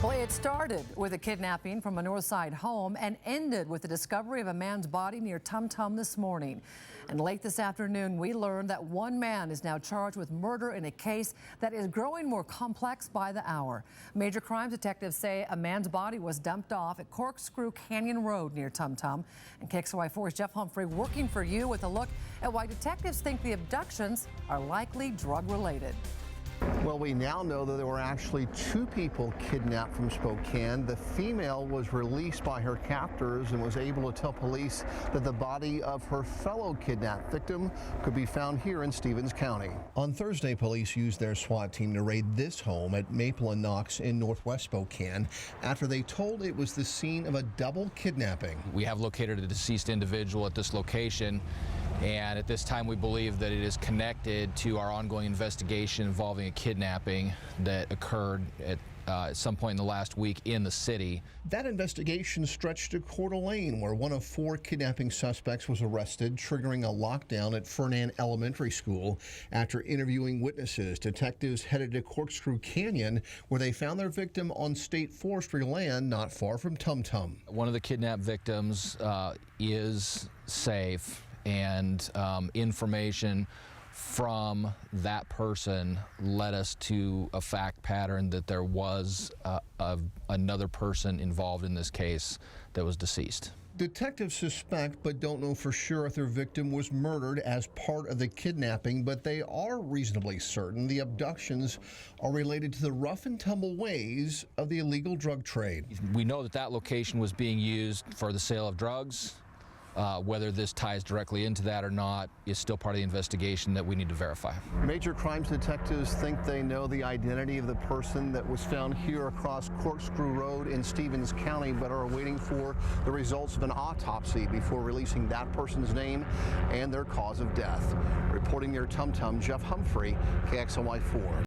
Boy, it started with a kidnapping from a north side home and ended with the discovery of a man's body near Tum Tum this morning. And late this afternoon, we learned that one man is now charged with murder in a case that is growing more complex by the hour. Major crimes detectives say a man's body was dumped off at Corkscrew Canyon Road near Tum Tum. And KXLY4's Jeff Humphrey working for you with a look at why detectives think the abductions are likely drug-related. Well, we now know that there were actually two people kidnapped from Spokane. The female was released by her captors and was able to tell police that the body of her fellow kidnapped victim could be found here in Stevens County. On Thursday, police used their SWAT team to raid this home at Maple and Knox in northwest Spokane after they told it was the scene of a double kidnapping. We have located a deceased individual at this location, and at this time we believe that it is connected to our ongoing investigation involving a kidnapping that occurred at some point in the last week in the city. That investigation stretched to Coeur d'Alene, where one of 4 kidnapping suspects was arrested, triggering a lockdown at Fernan Elementary School. After interviewing witnesses, detectives headed to Corkscrew Canyon, where they found their victim on state forestry land not far from Tum Tum. One of the kidnapped victims is safe, and information from that person led us to a fact pattern that there was another person involved in this case that was deceased. Detectives suspect but don't know for sure if their victim was murdered as part of the kidnapping, but they are reasonably certain the abductions are related to the rough and tumble ways of the illegal drug trade. We know that that location was being used for the sale of drugs. Whether this ties directly into that or not is still part of the investigation that we need to verify. Major crimes detectives think they know the identity of the person that was found here across Corkscrew Road in Stevens County, but are waiting for the results of an autopsy before releasing that person's name and their cause of death. Reporting near Tum Tum, Jeff Humphrey, KXLY4.